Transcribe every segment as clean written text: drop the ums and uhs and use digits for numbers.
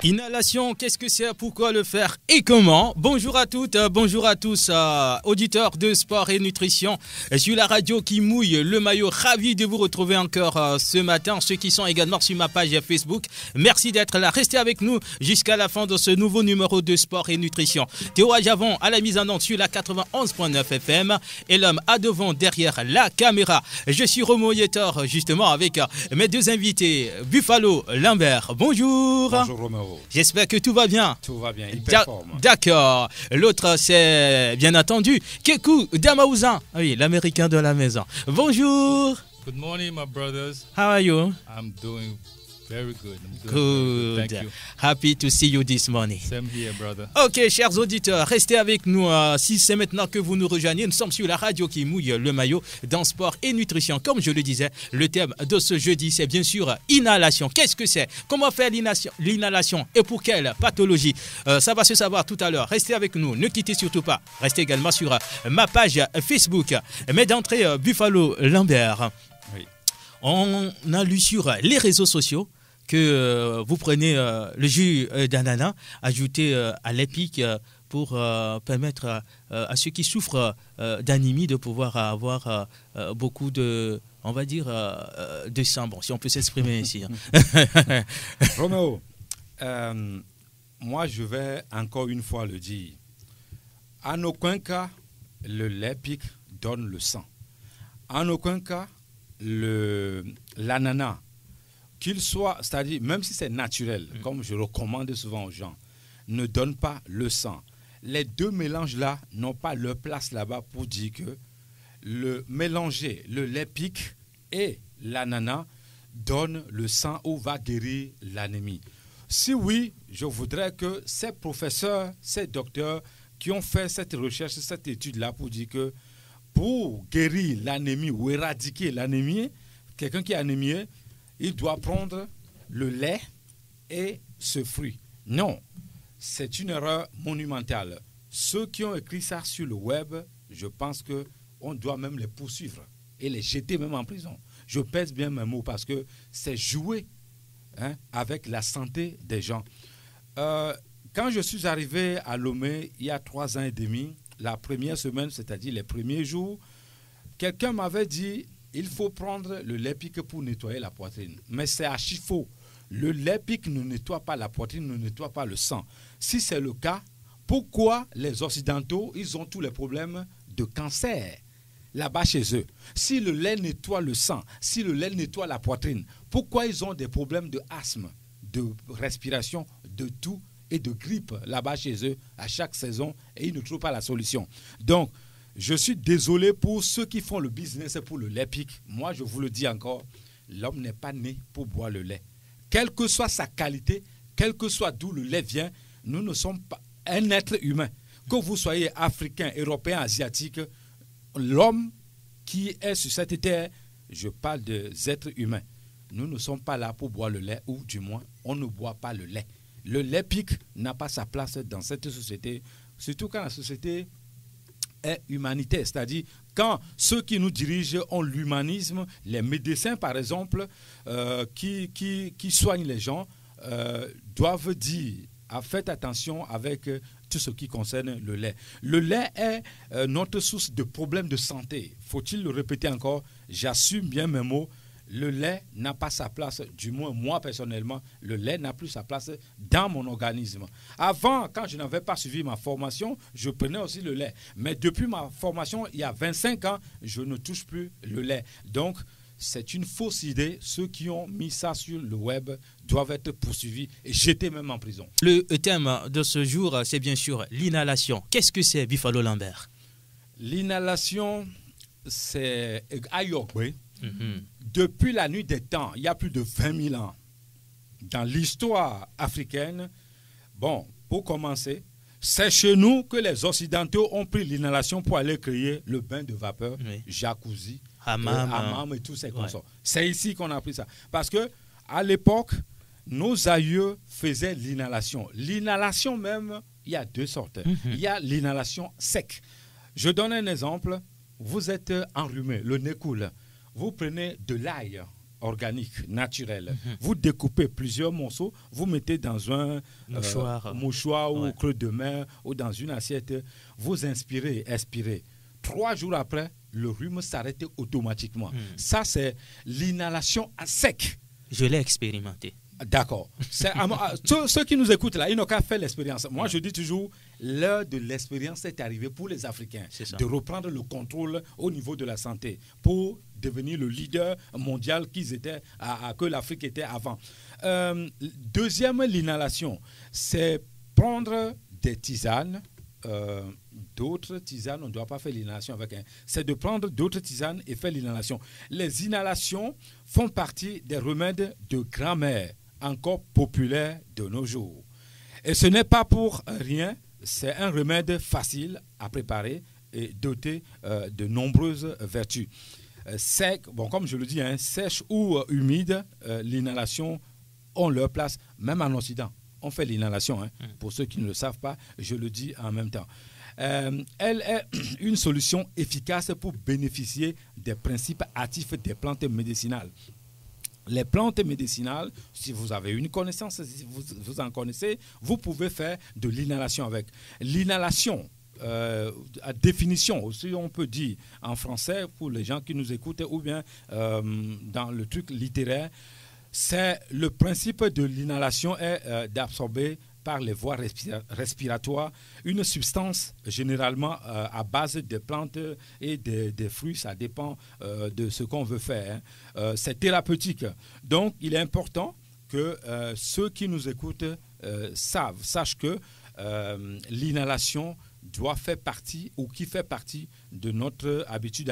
Inhalation, qu'est-ce que c'est, pourquoi le faire et comment? Bonjour à toutes, bonjour à tous, auditeurs de sport et nutrition sur la radio qui mouille le maillot. Ravi de vous retrouver encore ce matin. Ceux qui sont également sur ma page Facebook, merci d'être là. Restez avec nous jusqu'à la fin de ce nouveau numéro de sport et nutrition. Théo Ajavon à la mise en onde sur la 91.9 FM et l'homme à devant derrière la caméra. Je suis Romo Yetor, justement avec mes deux invités, Buffalo Lambert. Bonjour. Bonjour Romero. J'espère que tout va bien. Tout va bien, il performe. D'accord. L'autre, c'est bien entendu Kekou Damaouzan. Oui, l'américain de la maison. Bonjour. Good morning, my brothers. How are you? I'm doing very good. Good. Thank you. Happy to see you this morning. Same here, brother. Ok, chers auditeurs, restez avec nous. Si c'est maintenant que vous nous rejoignez, nous sommes sur la radio qui mouille le maillot dans sport et nutrition. Comme je le disais, le thème de ce jeudi, c'est bien sûr inhalation. Qu'est-ce que c'est? Comment faire l'inhalation et pour quelle pathologie? Ça va se savoir tout à l'heure. Restez avec nous, ne quittez surtout pas. Restez également sur ma page Facebook. Mais d'entrée, Buffalo Lambert. Oui. On a lu sur les réseaux sociaux que vous prenez le jus d'ananas, ajouté à l'épic pour permettre à ceux qui souffrent d'anémie de pouvoir avoir beaucoup de, on va dire, de sang, bon, si on peut s'exprimer ainsi. Hein. Roméo, moi je vais encore une fois le dire. En aucun cas, le lait pique donne le sang. En aucun cas, l'ananas, qu'il soit, c'est-à-dire même si c'est naturel, comme je recommande souvent aux gens, ne donne pas le sang. Les deux mélanges-là n'ont pas leur place là-bas pour dire que le mélanger le lait pique et l'ananas donne le sang ou va guérir l'anémie. Si oui, je voudrais que ces professeurs, ces docteurs qui ont fait cette recherche, cette étude-là pour dire que pour guérir l'anémie ou éradiquer l'anémie, quelqu'un qui est anémié, il doit prendre le lait et ce fruit. Non, c'est une erreur monumentale. Ceux qui ont écrit ça sur le web, je pense qu'on doit même les poursuivre et les jeter même en prison. Je pèse bien mes mots parce que c'est jouer avec la santé des gens. Quand je suis arrivé à Lomé, il y a 3 ans et demi, la première semaine, c'est-à-dire les premiers jours, quelqu'un m'avait dit il faut prendre le lait pique pour nettoyer la poitrine. Mais c'est archi faux. Le lait pique ne nettoie pas la poitrine, ne nettoie pas le sang. Si c'est le cas, pourquoi les Occidentaux, ils ont tous les problèmes de cancer là-bas chez eux? Si le lait nettoie le sang, si le lait nettoie la poitrine, pourquoi ils ont des problèmes de asthme, de respiration, de toux et de grippe là-bas chez eux à chaque saison et ils ne trouvent pas la solution? Donc, je suis désolé pour ceux qui font le business pour le lait pique. Moi, je vous le dis encore, l'homme n'est pas né pour boire le lait. Quelle que soit sa qualité, quel que soit d'où le lait vient, nous ne sommes pas un être humain. Que vous soyez africain, européen, asiatique, l'homme qui est sur cette terre, je parle des êtres humains. Nous ne sommes pas là pour boire le lait, ou du moins, on ne boit pas le lait. Le lait pique n'a pas sa place dans cette société, surtout quand la société est humanitaire, c'est-à-dire quand ceux qui nous dirigent ont l'humanisme, les médecins par exemple, qui soignent les gens, doivent dire, faites attention avec tout ce qui concerne le lait. Le lait est notre source de problèmes de santé. Faut-il le répéter encore? J'assume bien mes mots. Le lait n'a pas sa place, du moins moi personnellement, le lait n'a plus sa place dans mon organisme. Avant, quand je n'avais pas suivi ma formation, je prenais aussi le lait. Mais depuis ma formation, il y a 25 ans, je ne touche plus le lait. Donc, c'est une fausse idée. Ceux qui ont mis ça sur le web doivent être poursuivis et jetés même en prison. Le thème de ce jour, c'est bien sûr l'inhalation. Qu'est-ce que c'est, Buffalo Lambert? L'inhalation, c'est Ayokwe. Depuis la nuit des temps, il y a plus de 20 000 ans, dans l'histoire africaine, bon, pour commencer, c'est chez nous que les Occidentaux ont pris l'inhalation pour aller créer le bain de vapeur, oui. Jacuzzi, hammam et tous ces consorts. C'est ici qu'on a pris ça. Parce que à l'époque, nos aïeux faisaient l'inhalation. L'inhalation même, il y a 2 sortes. Il y a l'inhalation sec. Je donne un exemple. Vous êtes enrhumé, le nez coule. Vous prenez de l'ail organique, naturel. Vous découpez plusieurs morceaux, vous mettez dans un mouchoir ou creux de mer ou dans une assiette, vous inspirez, expirez. 3 jours après, le rhume s'arrête automatiquement. Ça, c'est l'inhalation à sec. Je l'ai expérimenté. D'accord. Ceux qui nous écoutent là, ils n'ont qu'à faire l'expérience. Moi, je dis toujours, l'heure de l'expérience est arrivée pour les Africains de reprendre le contrôle au niveau de la santé pour devenir le leader mondial que l'Afrique était avant. Deuxième, l'inhalation, c'est prendre des tisanes. D'autres tisanes, on ne doit pas faire l'inhalation avec c'est de prendre d'autres tisanes et faire l'inhalation. Les inhalations font partie des remèdes de grand-mère encore populaires de nos jours. Et ce n'est pas pour rien, c'est un remède facile à préparer et doté de nombreuses vertus. Sec, comme je le dis, sèche ou humide, l'inhalation ont leur place, même en Occident. On fait l'inhalation, pour ceux qui ne le savent pas, je le dis en même temps. Elle est une solution efficace pour bénéficier des principes actifs des plantes médicinales. Les plantes médicinales, si vous avez une connaissance, si vous en connaissez, vous pouvez faire de l'inhalation avec. L'inhalation, à définition, aussi on peut dire en français pour les gens qui nous écoutent ou bien dans le truc littéraire, c'est le principe de l'inhalation est d'absorber par les voies respiratoires une substance généralement à base de plantes et des fruits, ça dépend de ce qu'on veut faire. C'est thérapeutique. Donc, il est important que ceux qui nous écoutent sachent que l'inhalation doit faire partie ou qui fait partie de notre habitude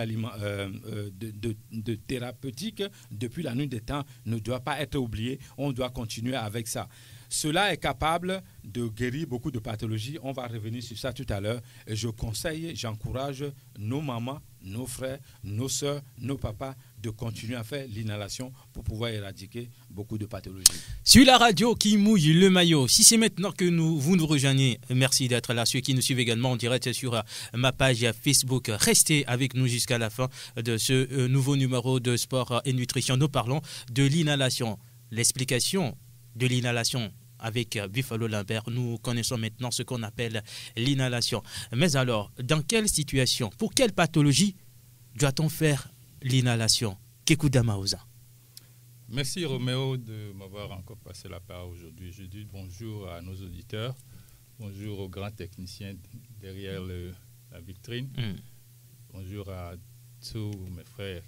de thérapeutique depuis la nuit des temps ne doit pas être oublié. On doit continuer avec ça. Cela est capable de guérir beaucoup de pathologies. On va revenir sur ça tout à l'heure. Et je conseille, j'encourage nos mamans, nos frères, nos soeurs, nos papas de continuer à faire l'inhalation pour pouvoir éradiquer beaucoup de pathologies. Sur la radio qui mouille le maillot, si c'est maintenant que vous nous rejoignez, merci d'être là. Ceux qui nous suivent également en direct sur ma page Facebook, restez avec nous jusqu'à la fin de ce nouveau numéro de Sport et Nutrition. Nous parlons de l'inhalation. L'explication de l'inhalation avec Buffalo Lambert, nous connaissons maintenant ce qu'on appelle l'inhalation. Mais alors, dans quelle situation, pour quelle pathologie doit-on faire l'inhalation? Kekou Maouza. Merci Roméo de m'avoir encore passé la parole aujourd'hui. Je dis bonjour à nos auditeurs, bonjour aux grands techniciens derrière la vitrine, bonjour à tous mes frères.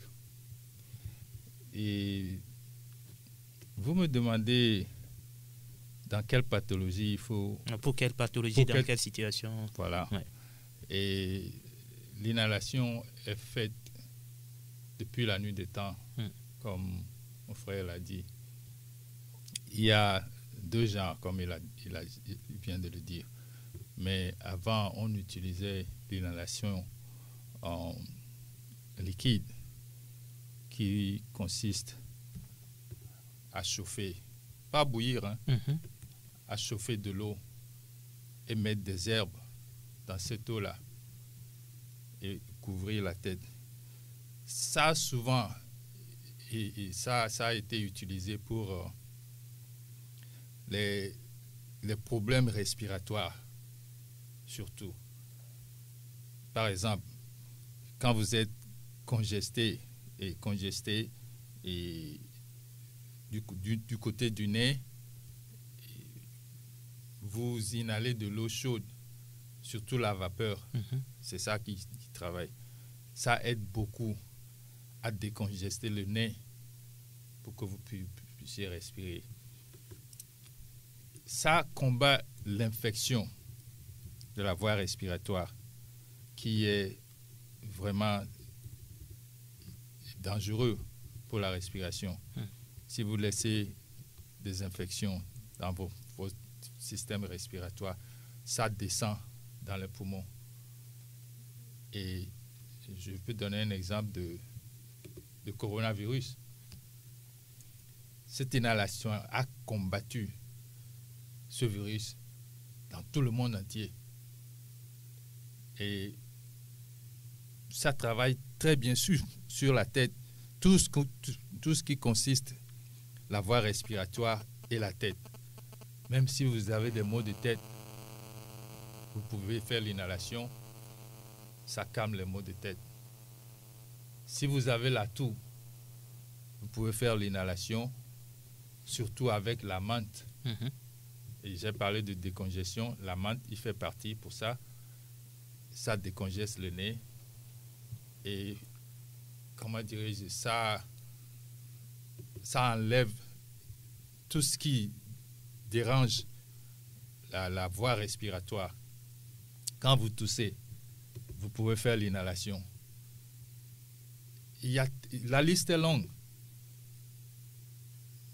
Et vous me demandez dans quelle pathologie il faut... Pour quelle pathologie, dans quelle situation? Voilà. Ouais. Et l'inhalation est faite depuis la nuit des temps, comme mon frère l'a dit. Il y a 2 genres, comme il vient de le dire. Mais avant, on utilisait l'inhalation en liquide, qui consiste à chauffer, pas bouillir, à chauffer de l'eau et mettre des herbes dans cette eau-là et couvrir la tête. Ça, souvent, et ça a été utilisé pour les problèmes respiratoires, surtout. Par exemple, quand vous êtes congesté et du côté du nez, vous inhalez de l'eau chaude, surtout la vapeur. C'est ça qui travaille. Ça aide beaucoup à décongester le nez pour que vous puissiez respirer. Ça combat l'infection de la voie respiratoire qui est vraiment dangereux pour la respiration. Si vous laissez des infections dans votre système respiratoire, ça descend dans les poumons. Et je peux donner un exemple de coronavirus. Cette inhalation a combattu ce virus dans tout le monde entier. Et ça travaille très bien sur la tête. tout ce qui consiste la voie respiratoire et la tête. Même si vous avez des maux de tête, vous pouvez faire l'inhalation, ça calme les maux de tête. Si vous avez la toux, vous pouvez faire l'inhalation, surtout avec la menthe. Et j'ai parlé de décongestion, la menthe, il fait partie pour ça. Ça décongeste le nez et, comment dirais-je, ça enlève tout ce qui dérange la voie respiratoire. Quand vous toussez, vous pouvez faire l'inhalation. La liste est longue.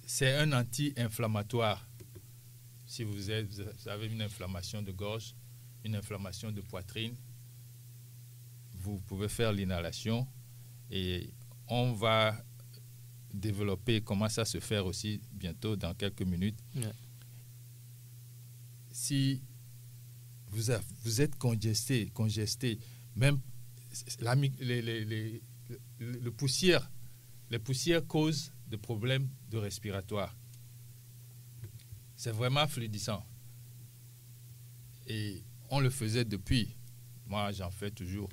C'est un anti-inflammatoire. Si vous avez une inflammation de gorge, une inflammation de poitrine, vous pouvez faire l'inhalation et on va développer comment ça se fait aussi bientôt dans quelques minutes. Yeah. Si vous êtes congesté, même les poussières causent des problèmes de respiratoire. C'est vraiment fluidissant. Et on le faisait depuis. Moi, j'en fais toujours.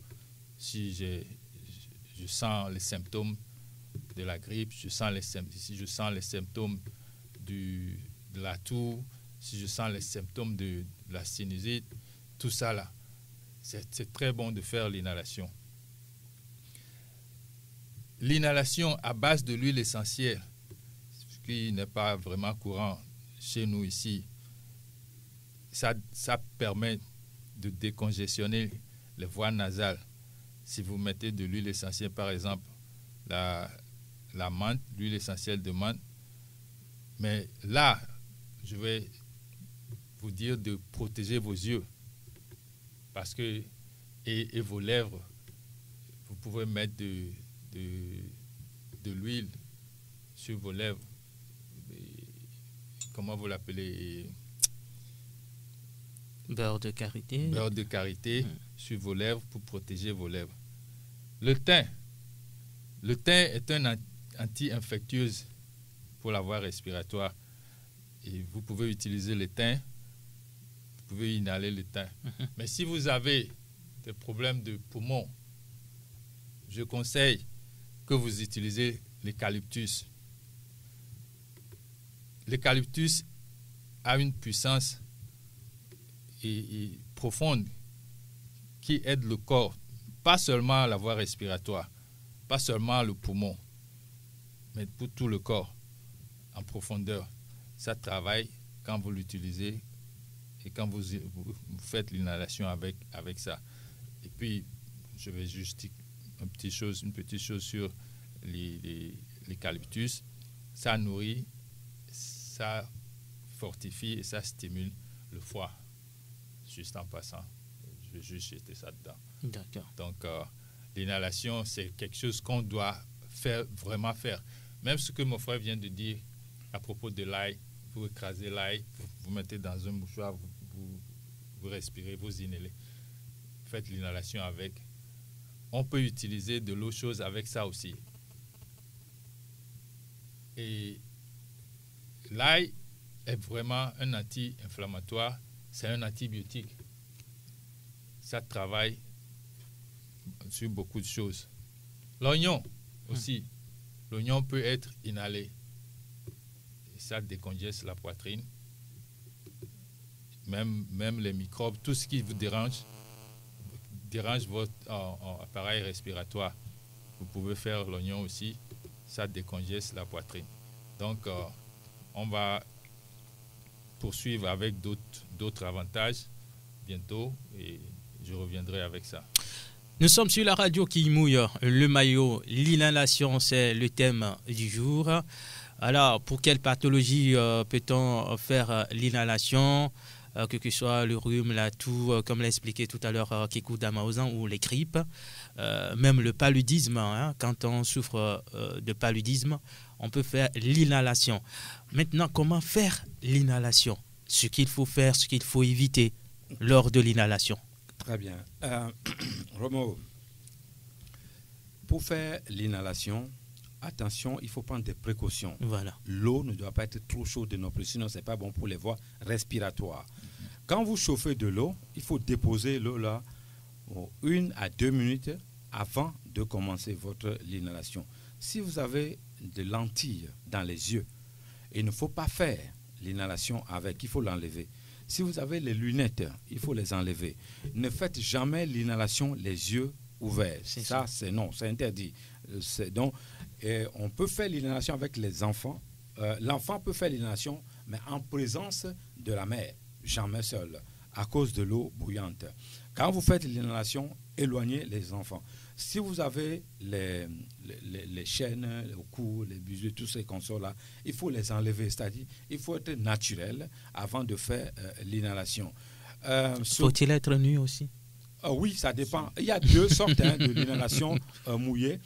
Si je sens les symptômes de la grippe, si je sens les symptômes de la toux, si je sens les symptômes de la sinusite, tout ça là, c'est très bon de faire l'inhalation. L'inhalation à base de l'huile essentielle, ce qui n'est pas vraiment courant chez nous ici, ça permet de décongestionner les voies nasales. Si vous mettez de l'huile essentielle, par exemple, la menthe, l'huile essentielle de menthe, mais là, je vais vous dire de protéger vos yeux parce que et vos lèvres, vous pouvez mettre de l'huile sur vos lèvres. Comment vous l'appelez? Beurre de karité. Beurre de karité sur vos lèvres pour protéger vos lèvres. Le thym est un anti-infectieuse pour la voie respiratoire. Et vous pouvez utiliser le thym, vous pouvez inhaler le thym. Mais si vous avez des problèmes de poumons, je conseille que vous utilisez l'eucalyptus. L'eucalyptus a une puissance et profonde qui aide le corps, pas seulement la voie respiratoire, pas seulement le poumon, mais pour tout le corps en profondeur. Ça travaille quand vous l'utilisez et quand vous faites l'inhalation avec ça. Et puis, je vais juste dire une petite chose sur l'eucalyptus. Ça nourrit, ça fortifie et ça stimule le foie. Juste en passant, je vais juste jeter ça dedans. D'accord. Donc, l'inhalation, c'est quelque chose qu'on doit vraiment faire. Même ce que mon frère vient de dire à propos de l'ail, vous écrasez l'ail, vous mettez dans un mouchoir, vous respirez, vous inhalez. Faites l'inhalation avec. On peut utiliser de l'eau chaude avec ça aussi. Et l'ail est vraiment un anti-inflammatoire, c'est un antibiotique. Ça travaille sur beaucoup de choses. L'oignon aussi. L'oignon peut être inhalé. Et ça décongeste la poitrine. Même les microbes, tout ce qui vous dérange votre appareil respiratoire. Vous pouvez faire l'oignon aussi. Ça décongeste la poitrine. Donc, on va poursuivre avec d'autres avantages bientôt et je reviendrai avec ça. Nous sommes sur la radio qui mouille le maillot. L'inhalation, c'est le thème du jour. Alors, pour quelle pathologie peut-on faire l'inhalation, que ce soit le rhume, la toux, comme l'a expliqué tout à l'heure Kikou Damaouzan, ou les grippes, même le paludisme, quand on souffre de paludisme, on peut faire l'inhalation. Maintenant, comment faire l'inhalation? Ce qu'il faut faire, ce qu'il faut éviter lors de l'inhalation. Très bien. Romo, pour faire l'inhalation, attention, il faut prendre des précautions. Voilà. L'eau ne doit pas être trop chaude non plus, sinon ce n'est pas bon pour les voies respiratoires. Quand vous chauffez de l'eau, il faut déposer l'eau là 1 à 2 minutes avant de commencer votre l'inhalation. Si vous avez des lentilles dans les yeux, il ne faut pas faire l'inhalation avec, il faut l'enlever. Si vous avez les lunettes, il faut les enlever. Ne faites jamais l'inhalation les yeux ouverts. Ça, c'est non, c'est interdit. Donc, on peut faire l'inhalation avec les enfants. L'enfant peut faire l'inhalation, mais en présence de la mère, jamais seul, à cause de l'eau bouillante. Quand vous faites l'inhalation, éloignez les enfants. Si vous avez les chaînes au cou, les bijoux, tous ces consorts-là, il faut les enlever. C'est-à-dire, il faut être naturel avant de faire l'inhalation. Faut-il être nu aussi? Oui, ça dépend. Il y a 2 sortes de l'inhalation mouillée.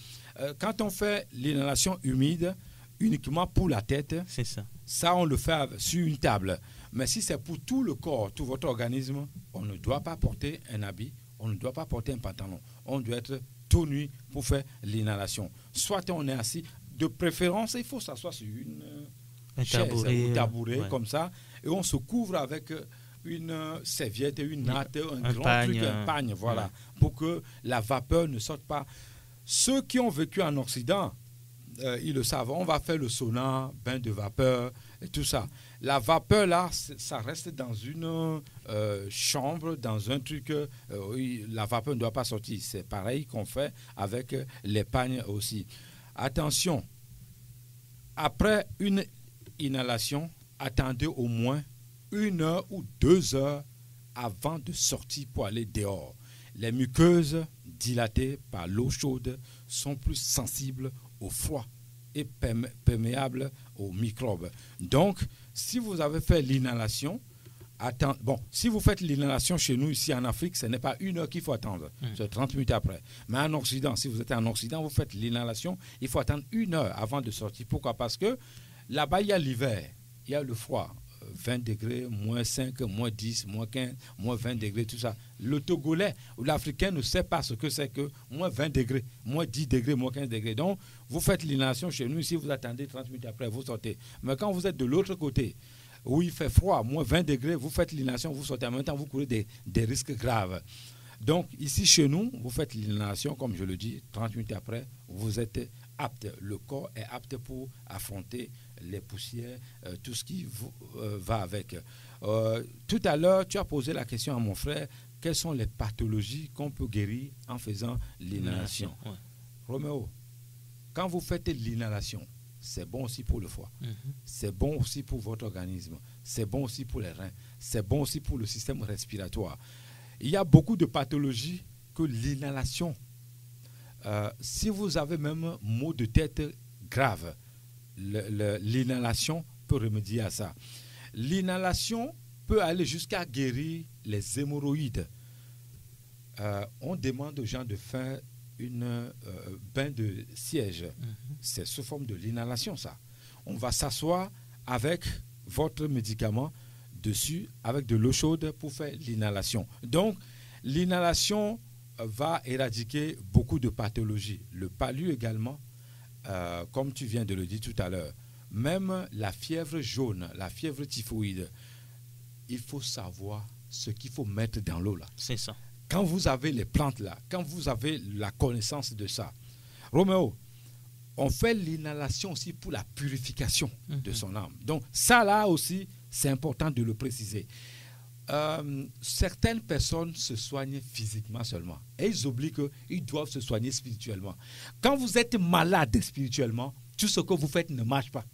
Quand on fait l'inhalation humide, uniquement pour la tête, c'est ça. Ça, on le fait sur une table. Mais si c'est pour tout le corps, tout votre organisme, on ne doit pas porter un habit, on ne doit pas porter un pantalon. On doit être tout nu pour faire l'inhalation. Soit on est assis, de préférence, il faut s'asseoir sur une chaise ou tabouret comme ça, et on se couvre avec une serviette, une natte, un grand pagne, truc, un pagne, voilà, pour que la vapeur ne sorte pas. Ceux qui ont vécu en Occident, ils le savent, on va faire le sauna, bain de vapeur et tout ça. La vapeur là, ça reste dans une chambre, dans un truc, la vapeur ne doit pas sortir. C'est pareil qu'on fait avec les pagnes aussi. Attention, après une inhalation, attendez au moins 1 heure ou 2 heures avant de sortir pour aller dehors. Les muqueuses dilatées par l'eau chaude sont plus sensibles au froid et perméables aux microbes. Donc, si vous avez fait l'inhalation, si vous faites l'inhalation chez nous ici en Afrique, ce n'est pas 1 heure qu'il faut attendre, c'est 30 minutes après. Mais en Occident, si vous êtes en Occident, vous faites l'inhalation, il faut attendre 1 heure avant de sortir. Pourquoi? Parce que là-bas, il y a l'hiver, il y a le froid. 20 degrés, moins 5, moins 10, moins 15, moins 20 degrés, tout ça. Le Togolais ou l'Africain ne sait pas ce que c'est que moins 20 degrés, moins 10 degrés, moins 15 degrés. Donc, vous faites l'inhalation chez nous, si vous attendez 30 minutes après, vous sortez. Mais quand vous êtes de l'autre côté, où il fait froid, moins 20 degrés, vous faites l'inhalation, vous sortez. En même temps, vous courez des risques graves. Donc, ici, chez nous, vous faites l'inhalation, comme je le dis, 30 minutes après, vous êtes apte. Le corps est apte pour affronter les poussières, tout ce qui va avec. Tout à l'heure, tu as posé la question à mon frère, quelles sont les pathologies qu'on peut guérir en faisant l'inhalation? Ouais. Roméo, quand vous faites l'inhalation, c'est bon aussi pour le foie, c'est bon aussi pour votre organisme, c'est bon aussi pour les reins, c'est bon aussi pour le système respiratoire. Il y a beaucoup de pathologies que l'inhalation, si vous avez même maux de tête graves, l'inhalation peut remédier à ça. L'inhalation peut aller jusqu'à guérir les hémorroïdes. On demande aux gens de faire une bain de siège. C'est sous forme de l'inhalation, ça. On va s'asseoir avec votre médicament dessus, avec de l'eau chaude pour faire l'inhalation. Donc, l'inhalation va éradiquer beaucoup de pathologies. Le palu également, comme tu viens de le dire tout à l'heure, même la fièvre jaune, la fièvre typhoïde, il faut savoir ce qu'il faut mettre dans l'eau là. C'est ça. Quand vous avez les plantes là, quand vous avez la connaissance de ça, Roméo, on fait l'inhalation aussi pour la purification de son âme. Donc ça là aussi, c'est important de le préciser. Certaines personnes se soignent physiquement seulement et ils oublient qu'ils doivent se soigner spirituellement. Quand vous êtes malade spirituellement, tout ce que vous faites ne marche pas.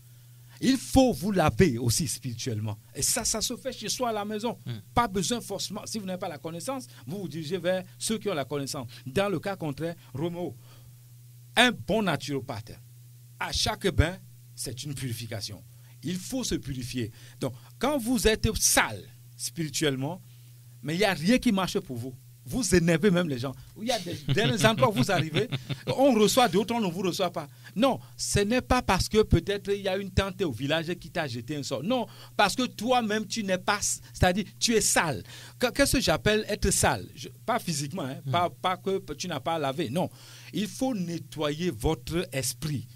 Il faut vous laver aussi spirituellement. Et ça se fait chez soi à la maison. Pas besoin forcément, si vous n'avez pas la connaissance, vous vous dirigez vers ceux qui ont la connaissance. Dans le cas contraire, Roméo, un bon naturopathe, à chaque bain, c'est une purification. Il faut se purifier. Donc, quand vous êtes sale spirituellement, mais il n'y a rien qui marche pour vous. Vous énervez même les gens. Il y a des endroits où vous arrivez, on reçoit, d'autres on ne vous reçoit pas. Non, ce n'est pas parce que peut-être il y a une tante au village qui t'a jeté un sort. Non, parce que toi-même tu n'es pas, c'est-à-dire tu es sale. Qu'est-ce que j'appelle être sale? Pas physiquement, pas que tu n'as pas lavé. Non, il faut nettoyer votre esprit.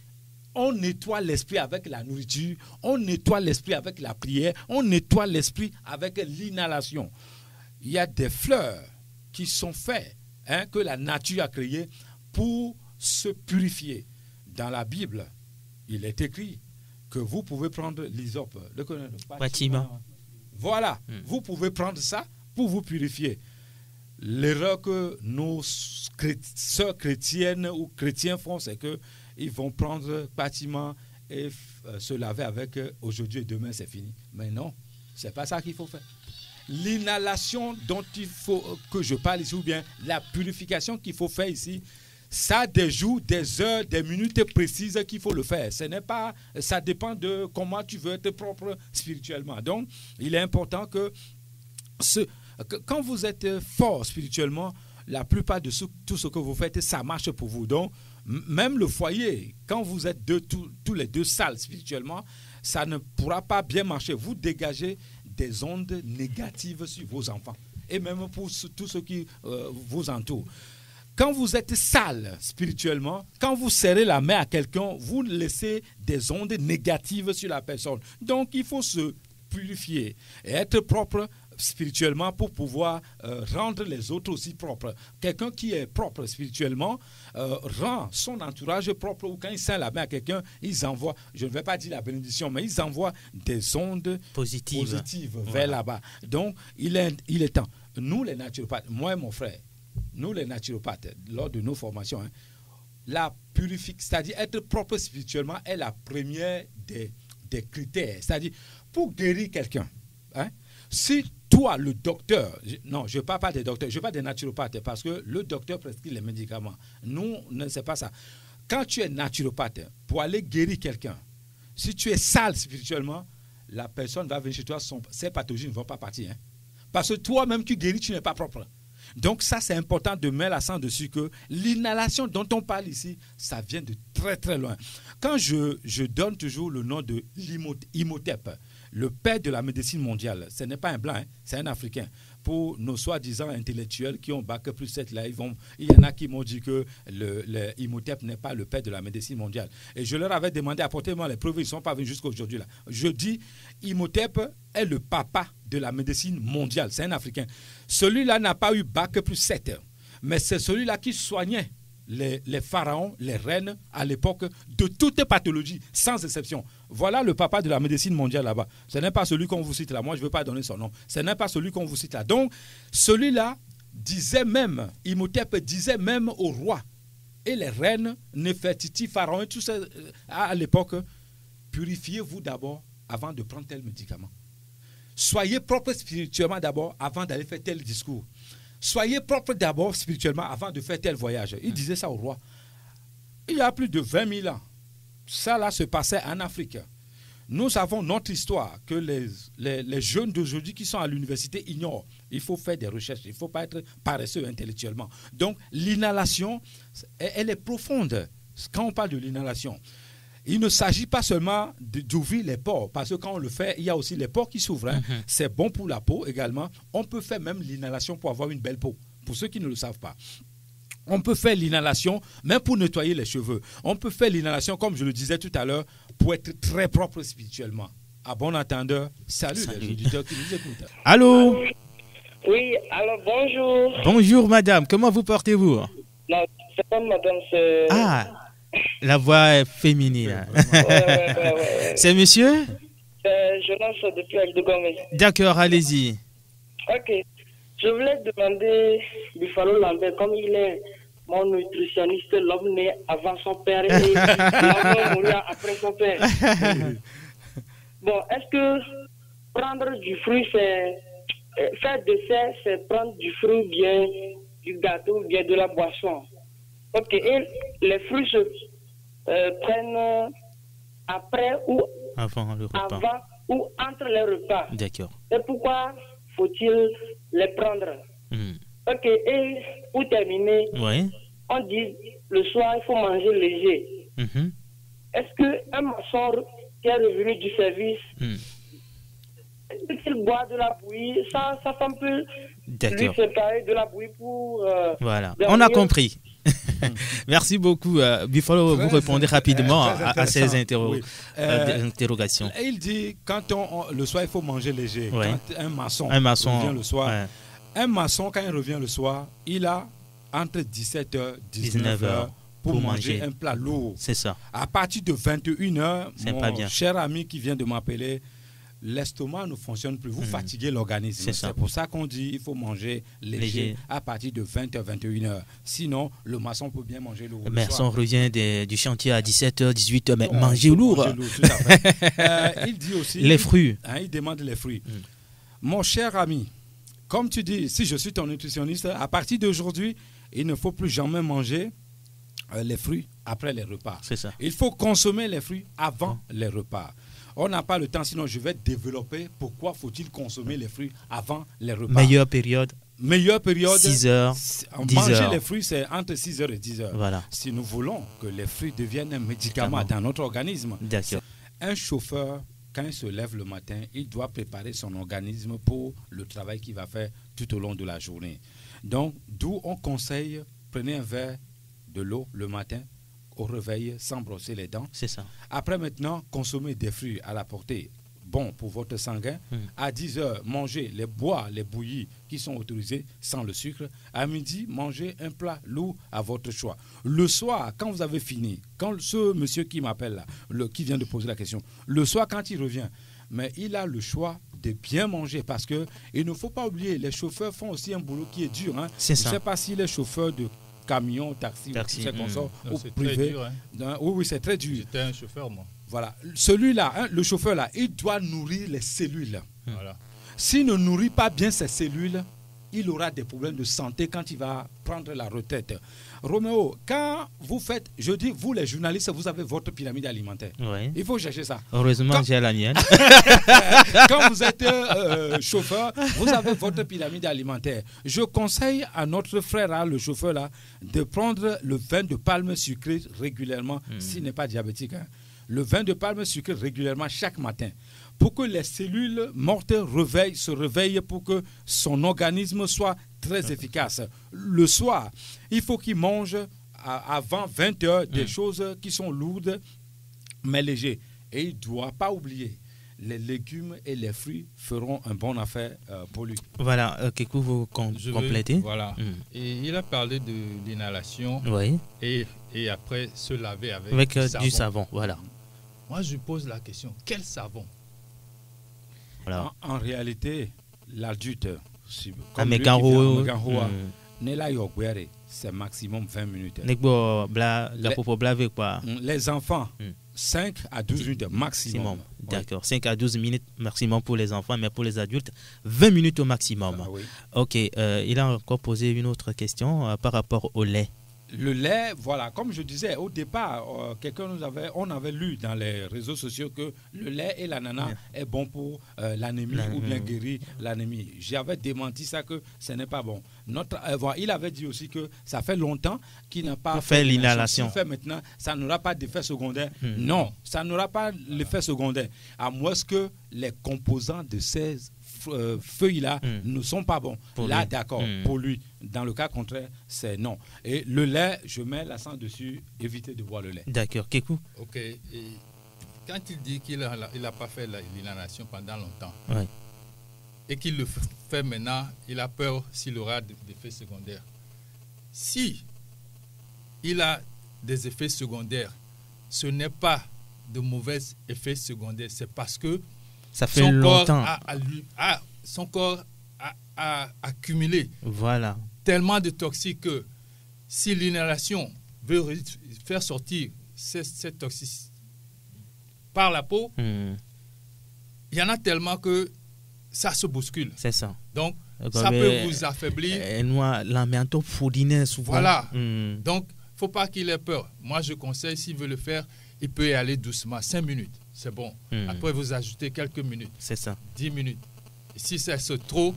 On nettoie l'esprit avec la nourriture, on nettoie l'esprit avec la prière, on nettoie l'esprit avec l'inhalation. Il y a des fleurs qui sont faites, que la nature a créées pour se purifier. Dans la Bible, il est écrit que vous pouvez prendre l'hysope, le bâtiment. Voilà, vous pouvez prendre ça pour vous purifier. L'erreur que nos sœurs chrétiennes ou chrétiens font, c'est qu'ils vont prendre bâtiment et se laver avec aujourd'hui et demain, c'est fini. Mais non, c'est pas ça qu'il faut faire. L'inhalation dont il faut que je parle ici, ou bien la purification qu'il faut faire ici, ça a des jours, des heures, des minutes précises qu'il faut le faire. Ce n'est pas, ça dépend de comment tu veux être propre spirituellement. Donc, il est important que quand vous êtes fort spirituellement, la plupart de tout ce que vous faites, ça marche pour vous. Donc, même le foyer, quand vous êtes tous les deux sales spirituellement, ça ne pourra pas bien marcher. Vous dégagez des ondes négatives sur vos enfants et même pour tous ceux qui vous entourent. Quand vous êtes sale spirituellement, quand vous serrez la main à quelqu'un, vous laissez des ondes négatives sur la personne. Donc, il faut se purifier et être propre spirituellement pour pouvoir rendre les autres aussi propres. Quelqu'un qui est propre spirituellement rend son entourage propre, ou quand il serre la main à quelqu'un, ils envoient, je ne vais pas dire la bénédiction, mais ils envoient des ondes positives vers là-bas. Donc, il est temps. Nous, les naturopathes, moi et mon frère, nous, les naturopathes, lors de nos formations, la purification, c'est-à-dire être propre spirituellement, est la première des critères. C'est-à-dire, pour guérir quelqu'un, si toi, le docteur, non, je ne parle pas des docteurs, je parle des naturopathes, parce que le docteur prescrit les médicaments. Nous, ne c'est pas ça. Quand tu es naturopathe, pour aller guérir quelqu'un, si tu es sale spirituellement, la personne va venir chez toi, ses pathologies ne vont pas partir. Parce que toi-même, tu guéris, tu n'es pas propre. Donc ça, c'est important de mettre l'accent dessus que l'inhalation dont on parle ici, ça vient de très très loin. Quand je donne toujours le nom de l'Imhotep, le père de la médecine mondiale, ce n'est pas un blanc, c'est un Africain. Pour nos soi-disant intellectuels qui ont bac plus 7 là, il y en a qui m'ont dit que l'Imhotep n'est pas le père de la médecine mondiale. Et je leur avais demandé, apportez-moi les preuves, ils ne sont pas venus jusqu'à aujourd'hui là. Je dis, Imhotep est le papa de la médecine mondiale, c'est un Africain. Celui-là n'a pas eu bac plus 7, mais c'est celui-là qui soignait les pharaons, les reines à l'époque de toutes pathologies, sans exception. Voilà le papa de la médecine mondiale là-bas. Ce n'est pas celui qu'on vous cite là. Moi, je ne veux pas donner son nom. Ce n'est pas celui qu'on vous cite là. Donc, celui-là disait même, Imhotep disait même au roi et les reines, Néfertiti, pharaons et tout ça à l'époque, purifiez-vous d'abord avant de prendre tel médicament. Soyez propre spirituellement d'abord avant d'aller faire tel discours. Soyez propre d'abord spirituellement avant de faire tel voyage. Il disait ça au roi. Il y a plus de 20 000 ans, ça là se passait en Afrique. Nous avons notre histoire que les jeunes d'aujourd'hui qui sont à l'université ignorent. Il faut faire des recherches, il ne faut pas être paresseux intellectuellement. Donc l'inhalation, elle est profonde. Quand on parle de l'inhalation, il ne s'agit pas seulement d'ouvrir les pores, parce que quand on le fait, il y a aussi les pores qui s'ouvrent. C'est bon pour la peau également. On peut faire même l'inhalation pour avoir une belle peau, pour ceux qui ne le savent pas. On peut faire l'inhalation même pour nettoyer les cheveux. On peut faire l'inhalation, comme je le disais tout à l'heure, pour être très propre spirituellement. À bon entendeur, salut. Les auditeurs qui nous écoutent. Allô? Oui, alors bonjour. Bonjour madame, comment vous portez-vous? Non, c'est pas madame, c'est... Ah, la voix est féminine. Ouais. C'est monsieur? C'est Jonas depuis Agdegomé. D'accord, allez-y. Ok. Je voulais demander Buffalo Lambert, comme il est mon nutritionniste, l'homme né avant son père et l'homme mourant après son père. Bon, est-ce que prendre du fruit, c'est... Faire dessert, c'est prendre du fruit bien, du gâteau, bien de la boisson. Ok, et les fruits se prennent après ou avant le repas. Avant ou entre les repas. D'accord. Et pourquoi faut-il les prendre? Ok, et pour terminer, on dit le soir, il faut manger léger. Est-ce qu'un maçon qui est revenu du service, il boit de la bouillie, sa femme peut lui séparer de la bouillie pour... voilà, on a compris. Merci beaucoup. Buffalo, vous répondez rapidement à ces Oui. interrogations. Et il dit, quand le soir, il faut manger léger. Ouais. Quand un maçon revient le soir, ouais. un maçon, quand il revient le soir, il a entre 17h et 19h pour manger un plat lourd. C'est ça. À partir de 21h, pas bien. mon cher ami qui vient de m'appeler, l'estomac ne fonctionne plus. Vous fatiguez l'organisme. C'est pour ça qu'on dit qu'il faut manger léger à partir de 20h, 21h. Sinon, le maçon peut bien manger lourd. Le maçon revient du chantier à 17h, 18h, mais manger lourd. Manger lourd, tout à fait. Il dit aussi... Les fruits. Il demande les fruits. Mon cher ami, comme tu dis, si je suis ton nutritionniste, à partir d'aujourd'hui, il ne faut plus jamais manger les fruits après les repas. C'est ça. Il faut consommer les fruits avant les repas. On n'a pas le temps, sinon je vais développer pourquoi faut-il consommer les fruits avant les repas. Meilleure période. 6h, 10h. Manger les fruits, c'est entre 6h et 10h. Voilà. Si nous voulons que les fruits deviennent un médicament dans notre organisme, un chauffeur, quand il se lève le matin, il doit préparer son organisme pour le travail qu'il va faire tout au long de la journée. Donc, d'où on conseille, prenez un verre de l'eau le matin au réveil sans brosser les dents. C'est ça. Après maintenant, consommez des fruits à la portée, bon pour votre sanguin. À 10h, mangez les bouillies qui sont autorisés sans le sucre. À midi, mangez un plat lourd à votre choix. Le soir, quand vous avez fini, quand ce monsieur qui m'appelle là, qui vient de poser la question, le soir quand il revient, mais il a le choix de bien manger parce que il ne faut pas oublier, les chauffeurs font aussi un boulot qui est dur. Hein. C'est ça. Je ne sais pas si les chauffeurs de camions, taxis, ou privés. Oui, c'est très dur. J'étais un chauffeur, moi. Voilà. Celui-là, le chauffeur-là, il doit nourrir les cellules. Voilà. S'il ne nourrit pas bien ses cellules, il aura des problèmes de santé quand il va prendre la retraite. Roméo, quand vous faites, je dis, vous les journalistes, vous avez votre pyramide alimentaire. Oui. Il faut chercher ça. Heureusement, j'ai la mienne. Quand vous êtes chauffeur, vous avez votre pyramide alimentaire. Je conseille à notre frère, là, le chauffeur, là, de prendre le vin de palme sucré régulièrement, s'il n'est pas diabétique. Hein. Le vin de palme sucré régulièrement chaque matin, pour que les cellules mortes se réveillent, pour que son organisme soit très efficace. Le soir, il faut qu'il mange avant 20h des choses qui sont lourdes mais légères. Et il ne doit pas oublier, les légumes et les fruits feront un bon affaire pour lui. Voilà, Kekou, vous complétez. Voilà. Et il a parlé de l'inhalation et après se laver avec du savon. Voilà. Moi, je pose la question, quel savon? Voilà. En réalité, l'adulte, c'est maximum 20 minutes. Les enfants, 5 à 12 minutes maximum. D'accord, 5 à 12 minutes maximum pour les enfants, mais pour les adultes, 20 minutes au maximum. Ok, il a encore posé une autre question par rapport au lait. Le lait, voilà, comme je disais au départ, on avait lu dans les réseaux sociaux que le lait et l'ananas est bon pour l'anémie ou bien guérir l'anémie. J'avais démenti ça, que ce n'est pas bon. Il avait dit aussi que ça fait longtemps qu'il n'a pas fait l'inhalation. S'il fait maintenant, ça n'aura pas d'effet secondaire. Non, ça n'aura pas l'effet secondaire. À moins que les composants de ces feuilles-là ne sont pas bons. Là, d'accord, pour lui. Dans le cas contraire, c'est non. Et le lait, je mets l'accent dessus, évitez de boire le lait. D'accord, Kekou. Ok. Et quand il dit qu'il n'a pas fait l'inhalation pendant longtemps, et qu'il le fait maintenant, il a peur s'il aura des effets secondaires. Si il a des effets secondaires, ce n'est pas de mauvais effets secondaires, c'est parce que ça fait longtemps. Son corps a accumulé tellement de toxiques que si l'inhalation veut faire sortir cette toxicité par la peau, il y en a tellement que ça se bouscule. C'est ça. Donc, ça peut vous affaiblir. Voilà. Donc, il ne faut pas qu'il ait peur. Moi, je conseille, s'il veut le faire, il peut y aller doucement, 5 minutes. C'est bon. Après, vous ajoutez quelques minutes. C'est ça. 10 minutes. Et si c'est trop,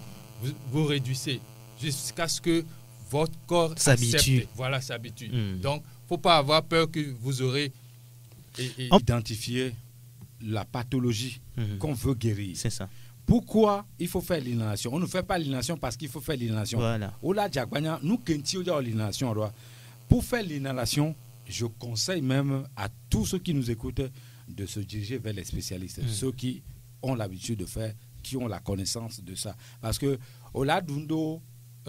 vous réduisez jusqu'à ce que votre corps s'habitue. Voilà, s'habitue. Donc, il ne faut pas avoir peur que vous aurez identifié la pathologie qu'on veut guérir. C'est ça. Pourquoi il faut faire l'inhalation? On ne fait pas l'inhalation parce qu'il faut faire l'inhalation. Voilà. Nous, l'inhalation, Pour faire l'inhalation, je conseille même à tous ceux qui nous écoutent de se diriger vers les spécialistes, ceux qui ont l'habitude de faire, qui ont la connaissance de ça. Parce que au là d'undo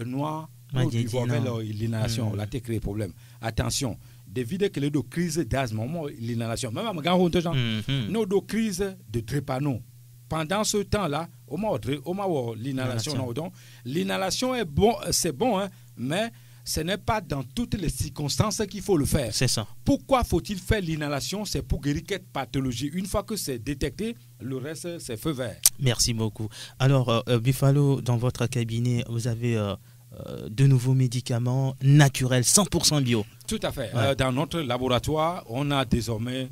noir, l'inhalation, là, tu crée problème. Attention, devido que les deux crises d'asthme, l'inhalation, même à nos crises de drépano. Pendant ce temps-là, l'inhalation est bon, c'est bon, hein, mais ce n'est pas dans toutes les circonstances qu'il faut le faire. C'est ça. Pourquoi faut-il faire l'inhalation? C'est pour guérir cette pathologie. Une fois que c'est détecté, le reste, c'est feu vert. Merci beaucoup. Alors, Buffalo, dans votre cabinet, vous avez de nouveaux médicaments naturels, 100% bio. Tout à fait. Ouais. Dans notre laboratoire, on a désormais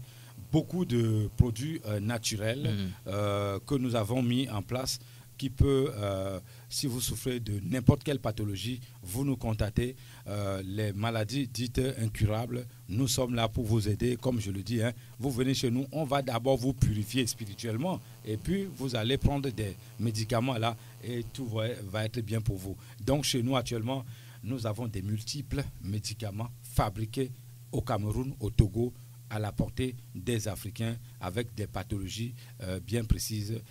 beaucoup de produits naturels que nous avons mis en place qui peut, si vous souffrez de n'importe quelle pathologie, vous nous contactez. Les maladies dites incurables, nous sommes là pour vous aider. Comme je le dis, hein, vous venez chez nous, on va d'abord vous purifier spirituellement et puis vous allez prendre des médicaments là et tout va être bien pour vous. Donc chez nous actuellement, nous avons des multiples médicaments fabriqués au Cameroun, au Togo, à la portée des Africains avec des pathologies bien précises.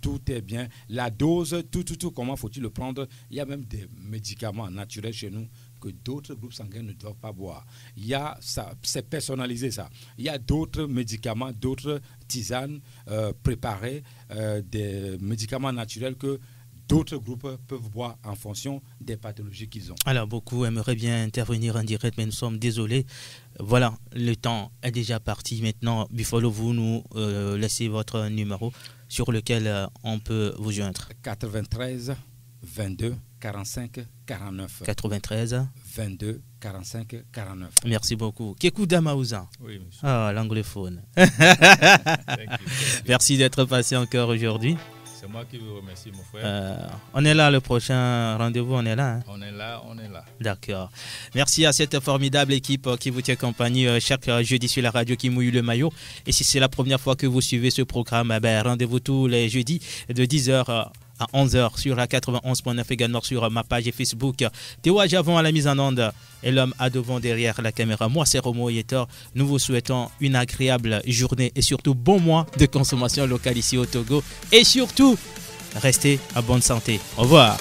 Tout est bien. La dose, tout, comment faut-il le prendre? Il y a même des médicaments naturels chez nous que d'autres groupes sanguins ne doivent pas boire. Il y a ça, c'est personnalisé ça. Il y a d'autres médicaments, d'autres tisanes préparées, des médicaments naturels que d'autres groupes peuvent boire en fonction des pathologies qu'ils ont. Alors, beaucoup aimeraient bien intervenir en direct, mais nous sommes désolés. Voilà, le temps est déjà parti. Maintenant, Buffalo, vous nous laissez votre numéro sur lequel on peut vous joindre. 93 22 45 49. 93 22 45 49. Merci beaucoup. Kekou Damaouza. Oui, monsieur. Ah, l'anglophone. Merci d'être passé encore aujourd'hui. C'est moi qui vous remercie, mon frère. On est là, le prochain rendez-vous, on est là. Hein? On est là. D'accord. Merci à cette formidable équipe qui vous tient compagnie chaque jeudi sur la radio qui mouille le maillot. Et si c'est la première fois que vous suivez ce programme, rendez-vous tous les jeudis de 10h à 11h sur la 91.9, également sur ma page Facebook. Théo Javon à la mise en onde et l'homme à devant derrière la caméra. Moi, c'est Romo Yetor. Nous vous souhaitons une agréable journée et surtout bon mois de consommation locale ici au Togo. Et surtout, restez en bonne santé. Au revoir.